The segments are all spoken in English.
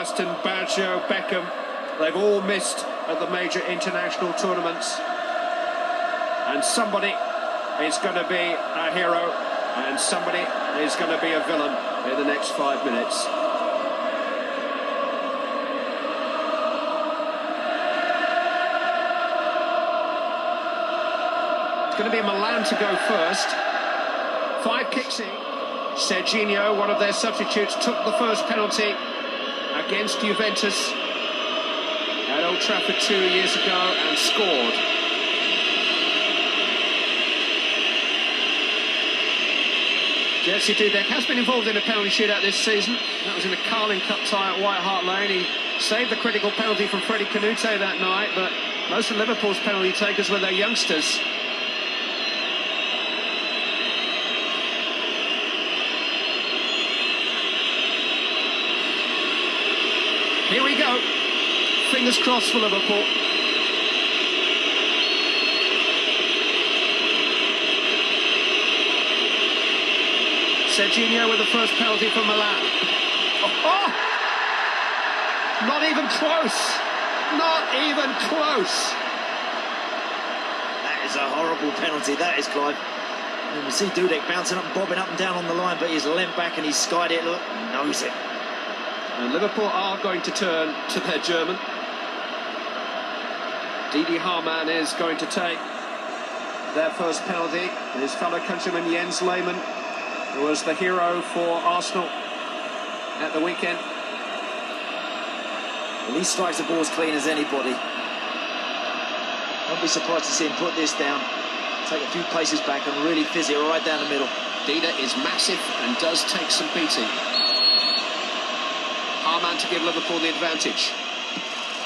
Aston, Baggio, Beckham, they've all missed at the major international tournaments. And somebody is going to be a hero and somebody is going to be a villain in the next 5 minutes. It's going to be Milan to go first. 5 kicks in. Serginho, one of their substitutes, took the first penalty against Juventus at Old Trafford 2 years ago and scored. Jerzy Dudek has been involved in a penalty shootout this season. That was in the Carling Cup tie at White Hart Lane. He saved the critical penalty from Freddie Canute that night, but most of Liverpool's penalty takers were their youngsters. Here we go. Fingers crossed for Liverpool. Serginho with the first penalty for Milan. Oh! Not even close. Not even close. That is a horrible penalty, that is, Clive. And we see Dudek bouncing up and bobbing up and down on the line, but he's leant back and he's skied it. Look, knows it. And Liverpool are going to turn to their German. Didi Hamann is going to take their first penalty. His fellow countryman Jens Lehmann, who was the hero for Arsenal at the weekend. Well, he strikes the ball as clean as anybody. Won't be surprised to see him put this down, take a few paces back and really fizz it right down the middle. Dida is massive and does take some beating. Hamann to give Liverpool the advantage.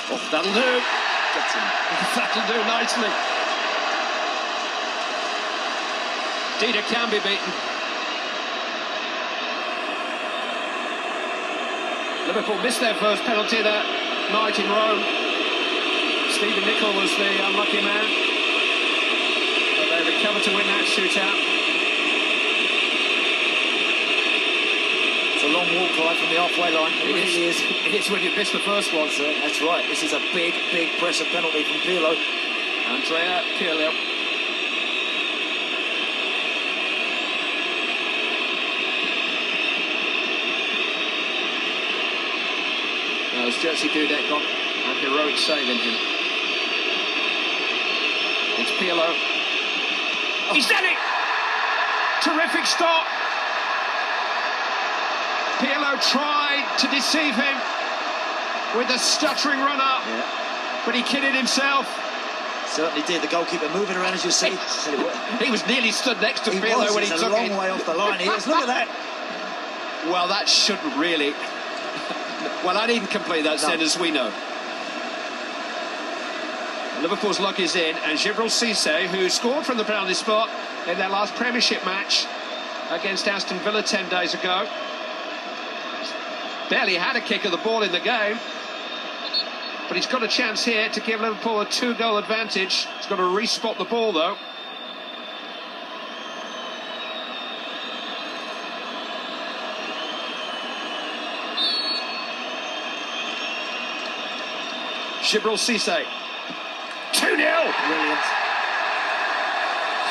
Oh, that'll do. Gets him. That'll do nicely. Dida can be beaten. Liverpool missed their first penalty that night in Rome. Stephen Nicol was the unlucky man, but they recovered to win that shootout. It's a long walk, Clive, from the halfway line. It really is. It's when you miss the first one, sir. That's right. This is a big, big pressure penalty from Pirlo. Andrea Pirlo. As Jerzy Dudek got a heroic save in him. It's Pirlo. Oh. He's done it! Terrific stop. Pirlo tried to deceive him with a stuttering run-up, but he kidded himself. Certainly did. The goalkeeper moving around, as you see. He was nearly stood next to Pirlo when he took it. He's a long way off the line. He is. Look at that. Well, that shouldn't really... Well, I needn't complete that sentence, we know. Liverpool's luck is in, and Gibril Cisse, who scored from the penalty spot in their last Premiership match against Aston Villa 10 days ago, barely had a kick of the ball in the game, but he's got a chance here to give Liverpool a 2-goal advantage. He's got to re-spot the ball, though. Gibril Cisse. 2-0. Brilliant.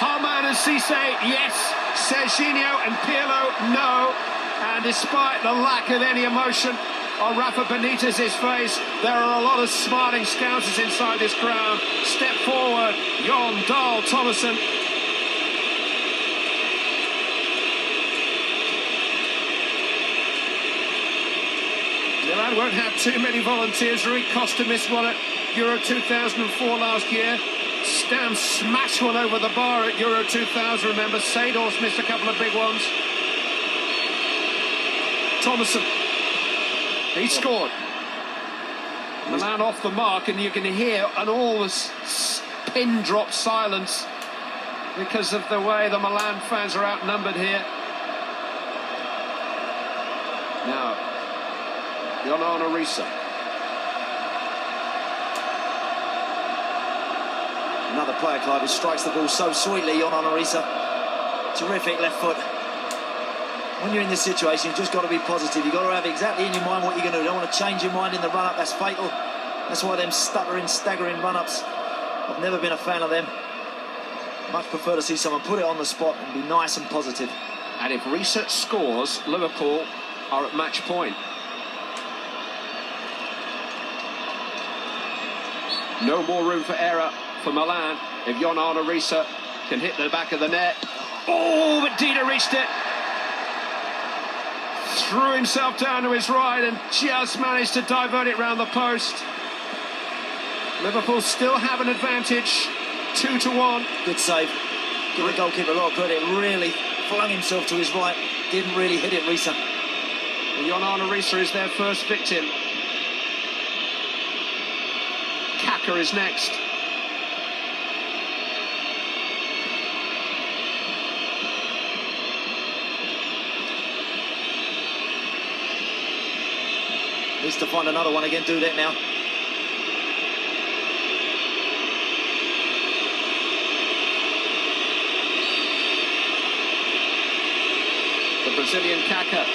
Hamann and Cisse, yes. Serginho and Pirlo, no. And despite the lack of any emotion on Rafa Benitez's face, there are a lot of smarting scousers inside this crowd. Step forward, Jon Dahl Tomasson. Milan won't have too many volunteers. Rui Costa missed one at Euro 2004 last year. Stam smashed one over the bar at Euro 2000, remember. Seedorf missed a couple of big ones. Tomasson, he scored. Milan off the mark, and you can hear an almost pin-drop silence because of the way the Milan fans are outnumbered here. Now, Jon Arisa. Another player, Clive, who strikes the ball so sweetly, Jon Arisa. Terrific left foot. When you're in this situation, you've just got to be positive. You've got to have exactly in your mind what you're going to do. You don't want to change your mind in the run-up. That's fatal. That's why them stuttering, staggering run-ups, I've never been a fan of them. Much prefer to see someone put it on the spot and be nice and positive. And if Risa scores, Liverpool are at match point. No more room for error for Milan if Ionana Risa can hit the back of the net. Oh, but Dida reached it. Threw himself down to his right and just managed to divert it round the post. Liverpool still have an advantage, 2-1. Good save. Give the goalkeeper a lot of credit. Really flung himself to his right. Didn't really hit it, Risa. Ionana Risa is their first victim. Kaka is next. Needs to find another one again, Dudek now. The Brazilian Kaka.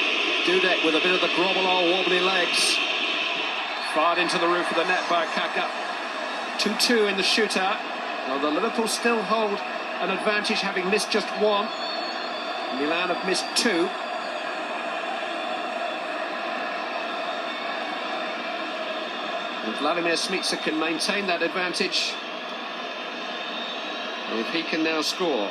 Dudek with a bit of the grovel or wobbly legs. Fired into the roof of the net by Kaka. 2-2 in the shootout. Although Liverpool still hold an advantage, having missed just one. Milan have missed two. And Vladimir Smica can maintain that advantage. And if he can now score.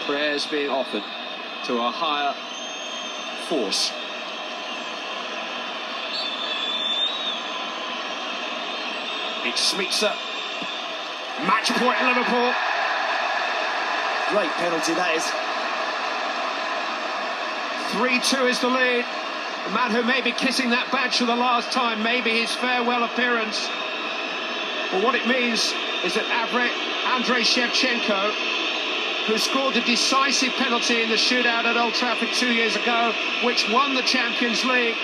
Prayers being offered to a higher force. It's Smica. Match point Liverpool. Great penalty that is. 3-2 is the lead. The man who may be kissing that badge for the last time, maybe his farewell appearance. But what it means is that Andrei Shevchenko, who scored the decisive penalty in the shootout at Old Trafford 2 years ago, which won the Champions League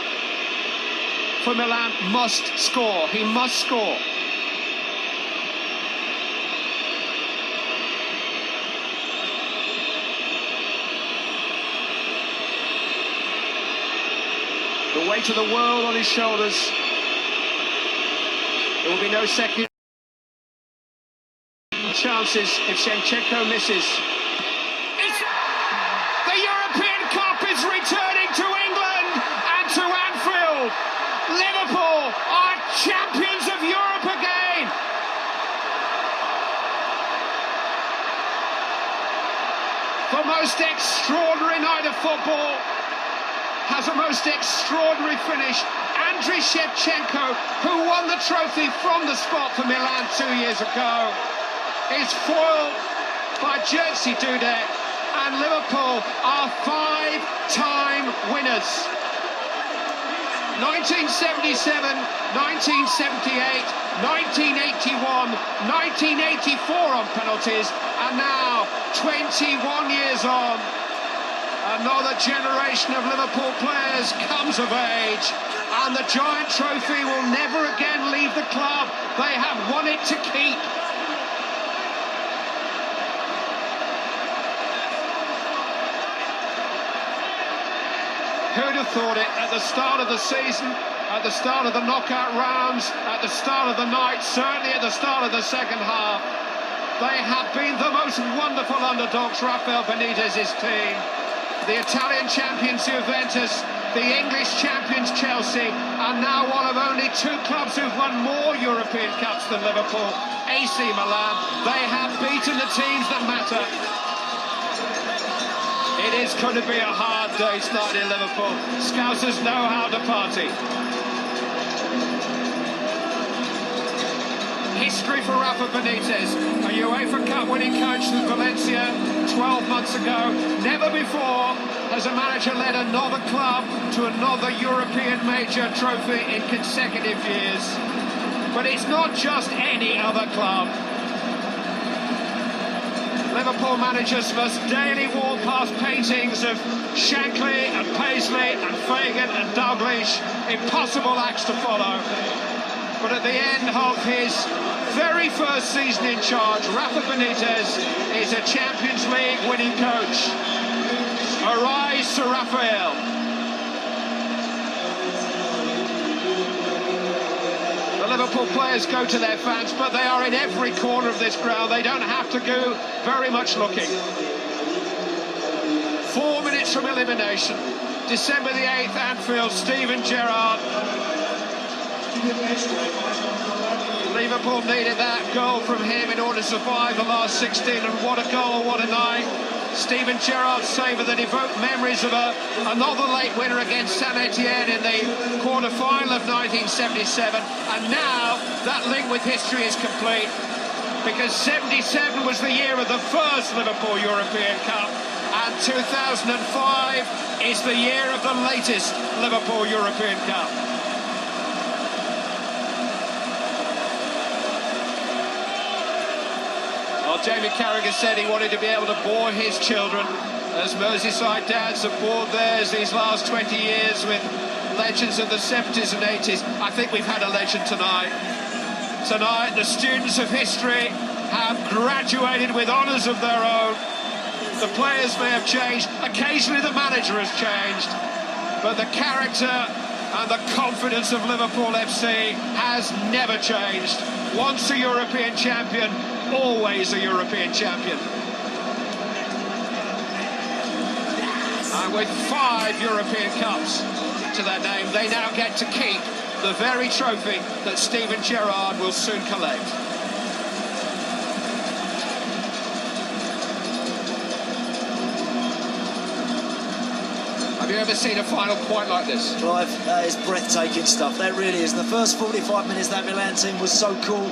for Milan, must score. He must score. The weight of the world on his shoulders. There will be no second chances if Shevchenko misses. The European Cup is returning to England and to Anfield. Liverpool are champions of Europe again. The most extraordinary night of football has a most extraordinary finish. Andrei Shevchenko, who won the trophy from the spot for Milan 2 years ago, is foiled by Jerzy Dudek, and Liverpool are five-time winners. 1977, 1978, 1981, 1984 on penalties, and now 21 years on. Another generation of Liverpool players comes of age, and the giant trophy will never again leave the club. They have won it to keep. Who'd have thought it at the start of the season, at the start of the knockout rounds, at the start of the night, certainly at the start of the second half. They have been the most wonderful underdogs, Rafael Benitez's team. The Italian champions Juventus, the English champions Chelsea, are now one of only two clubs who've won more European Cups than Liverpool, AC Milan. They have beaten the teams that matter. It is going to be a hard day tonight in Liverpool. Scousers know how to party. History for Rafa Benitez, a UEFA Cup winning coach with Valencia 12 months ago. Never before has a manager led another club to another European major trophy in consecutive years. But it's not just any other club. Liverpool managers must daily walk past paintings of Shankly and Paisley and Fagan and Dalglish, impossible acts to follow. But at the end of his very first season in charge, Rafa Benitez is a Champions League winning coach. Arise to Rafael. The Liverpool players go to their fans, but they are in every corner of this ground. They don't have to go very much looking. 4 minutes from elimination. December the 8th, Anfield, Steven Gerrard. Liverpool needed that goal from him in order to survive the last 16, and what a goal, what a night. Steven Gerrard's save that evoked memories of another late winner against Saint-Etienne in the quarter-final of 1977, and now that link with history is complete, because 77 was the year of the first Liverpool European Cup, and 2005 is the year of the latest Liverpool European Cup. Well, Jamie Carragher said he wanted to be able to bore his children, as Merseyside dads have bored theirs these last 20 years with legends of the 70s and 80s. I think we've had a legend tonight. Tonight, the students of history have graduated with honours of their own. The players may have changed, occasionally the manager has changed, but the character and the confidence of Liverpool FC has never changed. Once a European champion, always a European champion. And with 5 European Cups to their name, they now get to keep the very trophy that Steven Gerrard will soon collect. Have you ever seen a final quite like this? Clive, that is breathtaking stuff. That really is. And the first 45 minutes, that Milan team was so cool,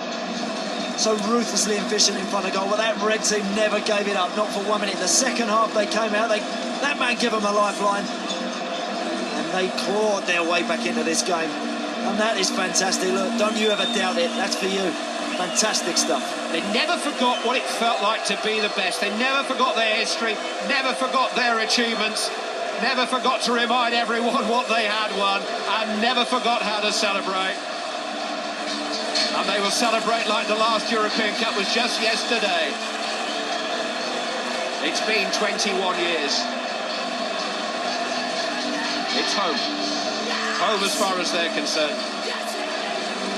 so ruthlessly efficient in front of goal, but that red team never gave it up, not for 1 minute. The second half they came out, that man gave them a lifeline, and they clawed their way back into this game, and that is fantastic. Look, don't you ever doubt it, that's for you. Fantastic stuff. They never forgot what it felt like to be the best. They never forgot their history, never forgot their achievements, never forgot to remind everyone what they had won, and never forgot how to celebrate. And they will celebrate like the last European Cup was just yesterday. It's been 21 years. It's home. Home as far as they're concerned.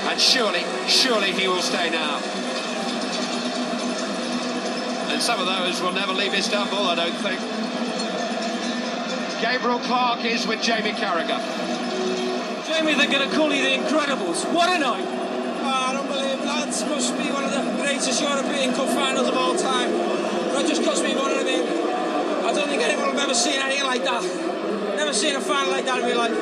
And surely he will stay now. And some of those will never leave Istanbul, I don't think. Gabriel Clark is with Jamie Carragher. Jamie, they're going to call you the Incredibles. What a night! I don't believe lads, must be one of the greatest European Cup finals of all time. That just cost me one of them. I don't think anyone will have ever seen anything like that. Never seen a final like that in my life.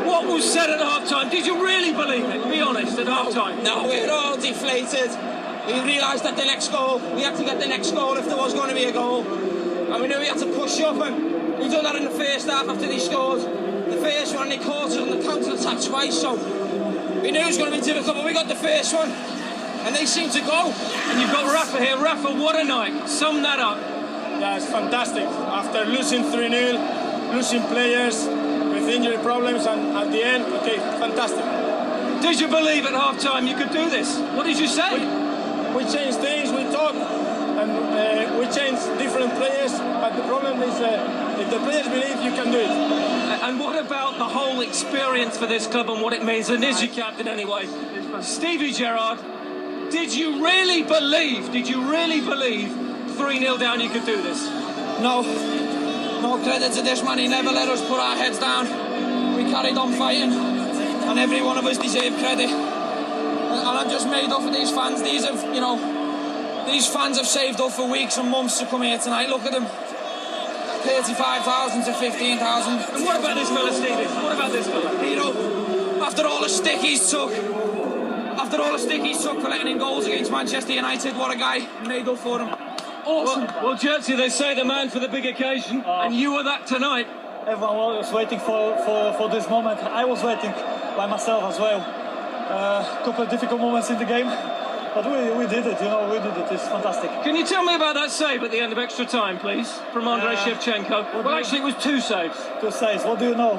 What was said at half-time? Did you really believe it? Be honest, at half-time. No, we were all deflated. We realised that the next goal, we had to get the next goal if there was going to be a goal. And we knew we had to push up, and we done that in the first half after they scored. The first one, they caught us on the counter-attack twice, so we knew it was going to be difficult, but we got the first one, and they seemed to go. And you've got Rafa here. Rafa, what a night. Sum that up. Yeah, it's fantastic. After losing 3-0, losing players with injury problems, and at the end, okay, fantastic. Did you believe at half-time you could do this? What did you say? We changed things, we talked, and we changed different players, but the problem is if the players believe, you can do it. And what about the whole experience for this club and what it means? And is your captain anyway? Stevie Gerrard, did you really believe 3-0 down you could do this? No credit to this man, he never let us put our heads down. We carried on fighting, and every one of us deserve credit. And I'm just made up for these fans. These fans have saved up for weeks and months to come here tonight. Look at them. 35,000 to 15,000. And what about this fella, Stevie? What about this fella? You know, after all the stick he's took for letting in goals against Manchester United, what a guy. Made up for him. Awesome. Well, Jersey, they say the man for the big occasion, and you were that tonight. Everyone was waiting for this moment. I was waiting by myself as well. A couple of difficult moments in the game, but we did it, we did it. It's fantastic. Can you tell me about that save at the end of extra time, please, from Andrei Shevchenko? Well, actually, it was 2 saves. 2 saves. What do you know?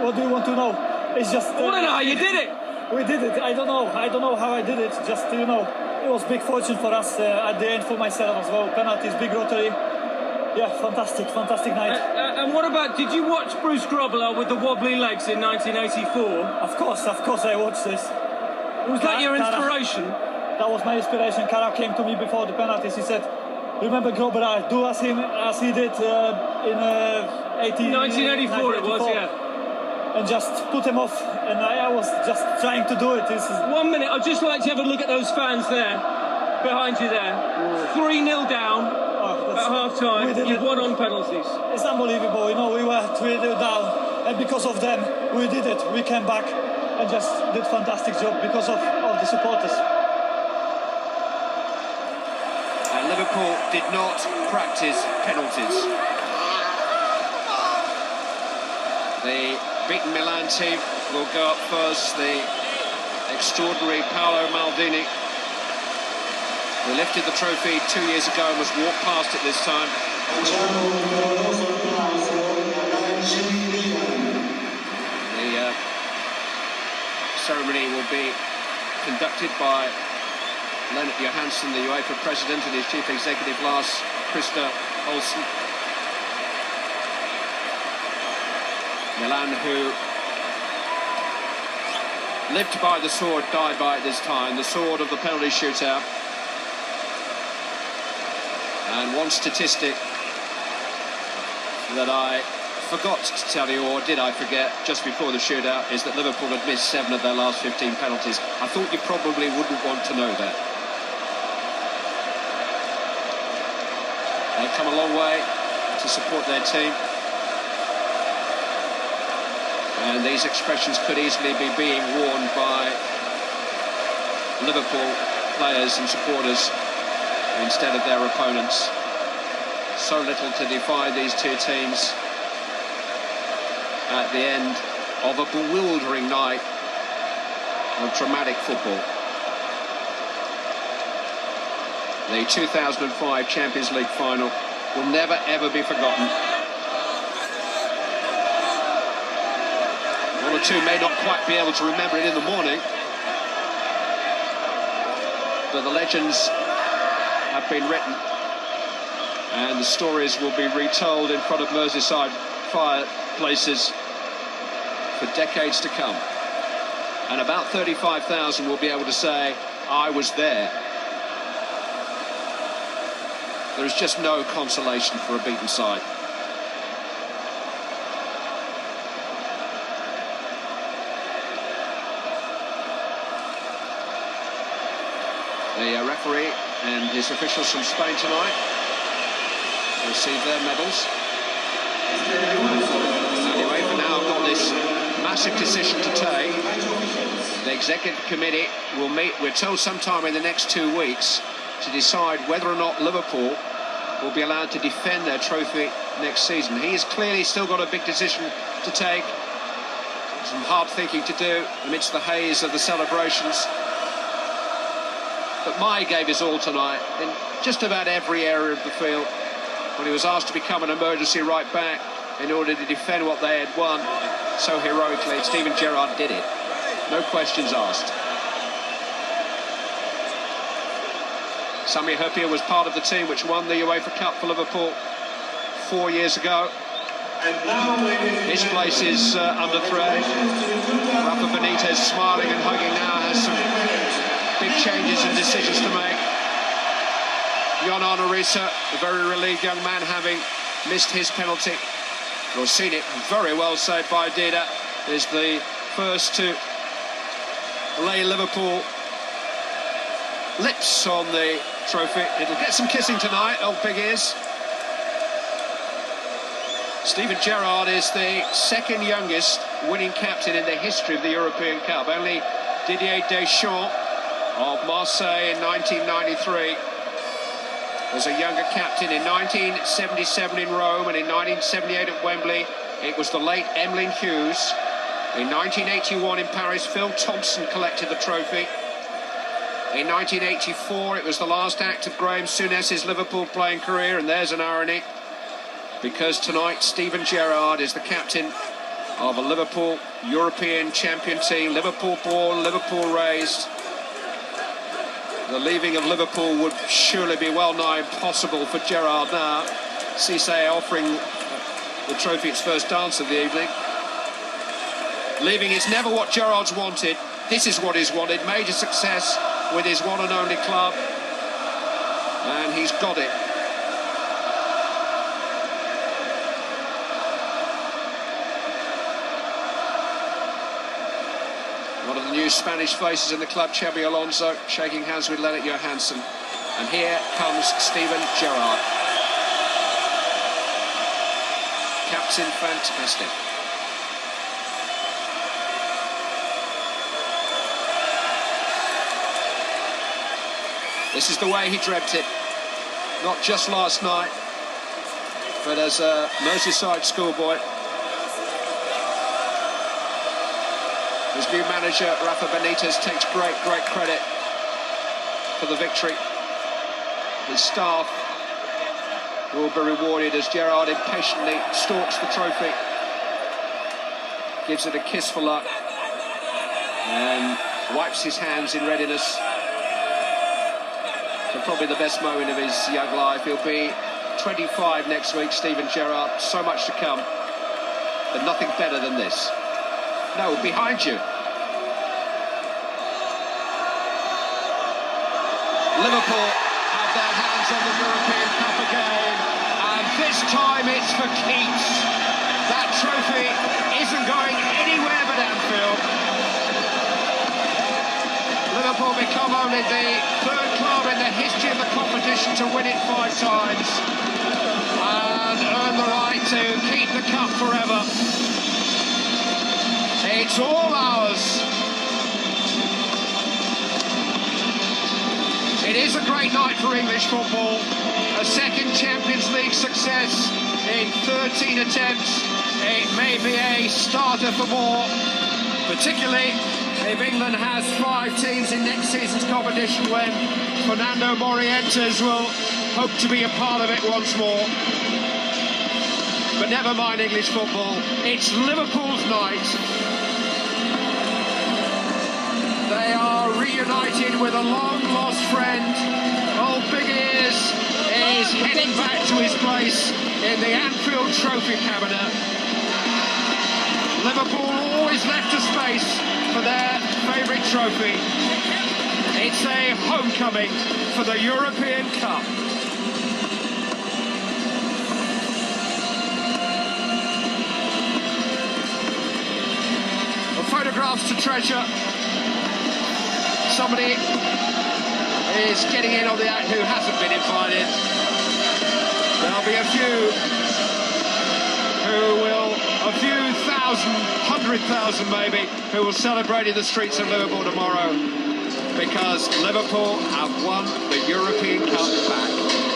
What do you want to know? It's just... I want to know how you did it. we did it. I don't know how I did it. Just, you know, it was big fortune for us at the end, for myself as well. Penalties, big rotary. Yeah, fantastic night. And what about, did you watch Bruce Grobbelaar with the wobbly legs in 1984? Of course I watched this. Was that your inspiration? That was my inspiration. Kara came to me before the penalties. He said, remember Grobbelaar, do as he did in 1984 it was, yeah. And just put him off, and I was just trying to do it. 1 minute, I'd just like to have a look at those fans there, behind you there. 3-0 down at half-time, you've won on penalties. It's unbelievable, you know, we were 3-0 down, and because of them, we did it. We came back and just did fantastic job because of the supporters. And Liverpool did not practice penalties. The beaten Milan team will go up first. The extraordinary Paolo Maldini, who lifted the trophy 2 years ago and must walk past it this time. The ceremony will be conducted by Lennart Johansson, the UEFA president, and his chief executive Lars Christer Olsen. Milan, who lived by the sword, died by it this time, the sword of the penalty shootout. And one statistic that I forgot to tell you, or did I forget, just before the shootout, is that Liverpool had missed 7 of their last 15 penalties. I thought you probably wouldn't want to know that. They've come a long way to support their team. And these expressions could easily be being worn by Liverpool players and supporters instead of their opponents. So little to defy these two teams at the end of a bewildering night of dramatic football. The 2005 Champions League final will never ever be forgotten. One or two may not quite be able to remember it in the morning, but the legends have been written and the stories will be retold in front of Merseyside fireplaces for decades to come. And about 35,000 will be able to say, I was there. There is just no consolation for a beaten side. The referee and his officials from Spain tonight receive their medals. Anyway, for now, I've got this massive decision to take. The executive committee will meet, we're told, sometime in the next 2 weeks to decide whether or not Liverpool will be allowed to defend their trophy next season. He has clearly still got a big decision to take, some hard thinking to do amidst the haze of the celebrations. But Mai gave his all tonight in just about every area of the field when he was asked to become an emergency right back in order to defend what they had won so heroically. Steven Gerrard did it, no questions asked. Sami Hyypiä was part of the team which won the UEFA Cup for Liverpool 4 years ago. His place is under threat. Rafa Benitez, smiling and hugging now, has some big changes and decisions to make. Jon Arne Riise, a very relieved young man, having missed his penalty. You'll see it very well saved by Dida, is the first to lay Liverpool lips on the trophy. It'll get some kissing tonight, old big ears. Steven Gerrard is the second youngest winning captain in the history of the European Cup. Only Didier Deschamps of Marseille in 1993 was a younger captain. In 1977 in Rome and in 1978 at Wembley, it was the late Emlyn Hughes. In 1981 in Paris, Phil Thompson collected the trophy. In 1984, it was the last act of Graham Souness's Liverpool playing career, and there's an irony, because tonight Steven Gerrard is the captain of a Liverpool European champion team. Liverpool born, Liverpool raised. The leaving of Liverpool would surely be well nigh impossible for Gerrard now. Cisse offering the trophy its first dance of the evening. Leaving is never what Gerrard's wanted. This is what he's wanted. Major success with his one and only club. And he's got it. One of the new Spanish faces in the club, Xabi Alonso, shaking hands with Lennart Johansson. And here comes Steven Gerrard. Captain fantastic. This is the way he dreamt it. Not just last night, but as a Merseyside schoolboy. His new manager, Rafa Benitez, takes great credit for the victory. His staff will be rewarded as Gerrard impatiently stalks the trophy. Gives it a kiss for luck and wipes his hands in readiness. So probably the best moment of his young life. He'll be 25 next week, Steven Gerrard. So much to come, but nothing better than this. No, behind you. Liverpool have their hands on the European Cup again, and this time it's for keeps. That trophy isn't going anywhere but Anfield. Liverpool become only the third club in the history of the competition to win it 5 times and earn the right to keep the cup forever. It's all ours. It is a great night for English football. A second Champions League success in 13 attempts. It may be a starter for more, particularly if England has 5 teams in next season's competition when Fernando Morientes will hope to be a part of it once more. But never mind English football, it's Liverpool's night. They are reunited with a long-lost friend. Old Big Ears is heading back to his place in the Anfield trophy cabinet. Liverpool always left a space for their favourite trophy. It's a homecoming for the European Cup. Well, photographs to treasure. Somebody is getting in on the act who hasn't been invited. There'll be a few who will, a few thousand, 100,000 maybe, who will celebrate in the streets of Liverpool tomorrow because Liverpool have won the European Cup back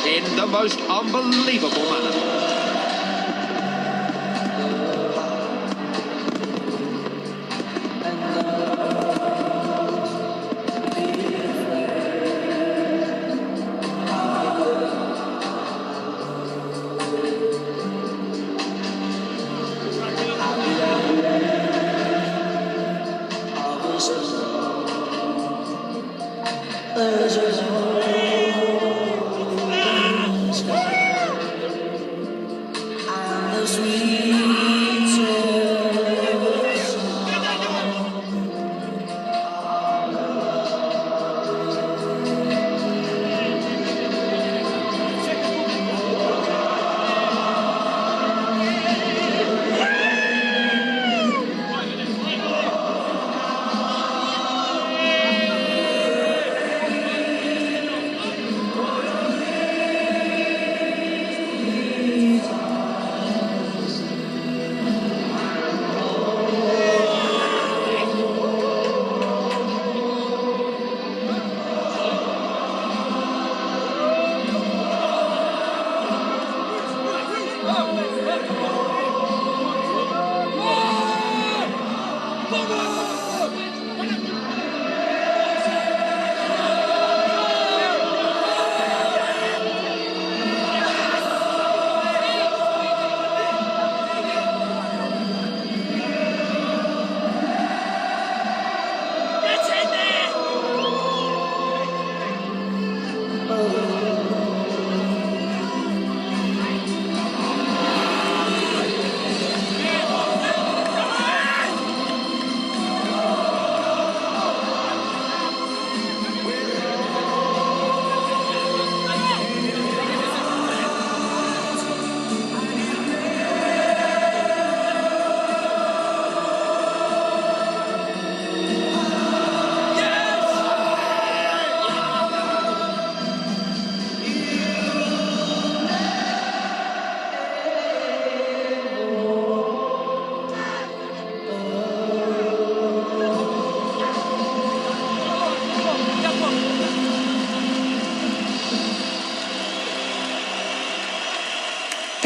in the most unbelievable manner.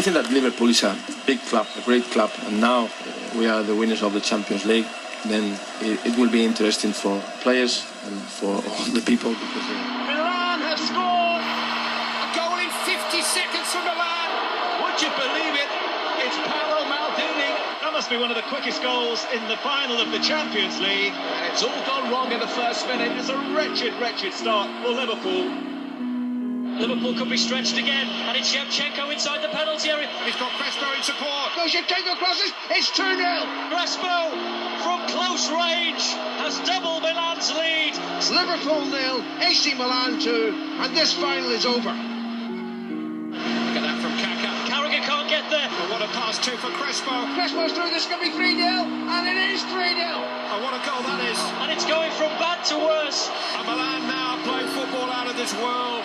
think that Liverpool is a big club, a great club, and now we are the winners of the Champions League. Then it will be interesting for players and for all the people. Because, Milan have scored! A goal in 50 seconds from Milan! Would you believe it? It's Paolo Maldini. That must be one of the quickest goals in the final of the Champions League. And it's all gone wrong in the first minute. It's a wretched, wretched start for Liverpool. Liverpool could be stretched again, and it's Shevchenko inside the penalty area. He's got Crespo in support. Goes Shevchenko crosses. It's 2-0. Crespo, from close range, has doubled Milan's lead. It's Liverpool 0, AC Milan 2, and this final is over. Look at that from Kaka. Carragher can't get there. And what a pass too for Crespo. Crespo's through. This could be 3-0, and it is 3-0. And what a goal that is. And it's going from bad to worse. And Milan now play football out of this world.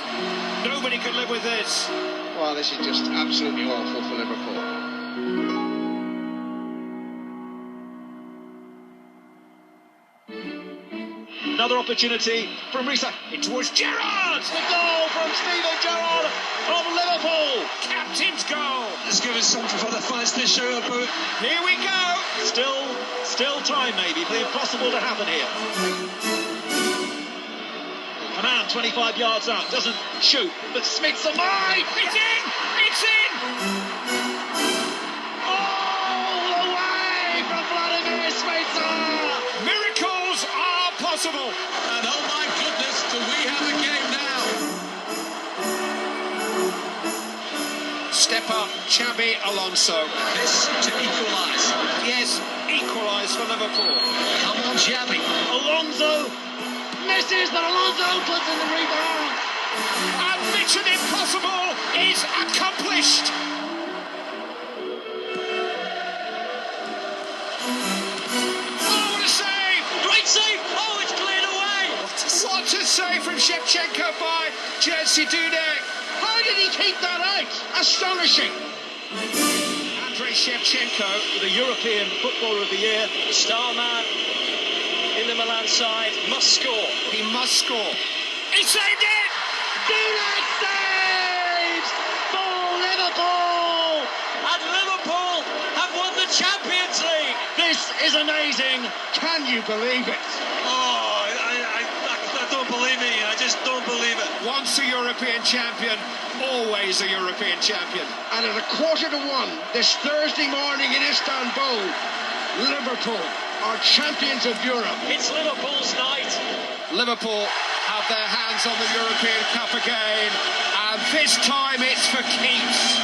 Nobody can live with this. Well, this is just absolutely awful for Liverpool. Another opportunity from Risa. It was Gerrard. The goal from Steven Gerrard of Liverpool. Captain's goal. Let's give us something for the fans to show up. Here we go. Still time maybe for the impossible to happen here. A man 25 yards out, doesn't shoot, but Smith's alive! It's in! It's in! All the way from Vladimir Smetsa! Miracles are possible. And oh my goodness, do we have a game now? Step up, Xabi Alonso. This to equalise. Yes, equalise for Liverpool. Come on, Xabi. Alonso misses, but Alonso puts in the rebound. And Mission Impossible is accomplished. Oh, what a save! Great save! Oh, it's cleared away! What a save from Shevchenko by Jerzy Dudek. How did he keep that out? Astonishing. Andrei Shevchenko, The European Footballer of the Year. The star man in the Milan side must score. he must score. He saved it! Dudek saves for Liverpool! And Liverpool have won the Champions League! This is amazing. Can you believe it? Oh, I don't believe it. I just don't believe it. Once a European champion, always a European champion. And at 1:45 this Thursday morning in Istanbul, Liverpool are champions of Europe. It's Liverpool's night. Liverpool have their hands on the European Cup again, and this time it's for keeps.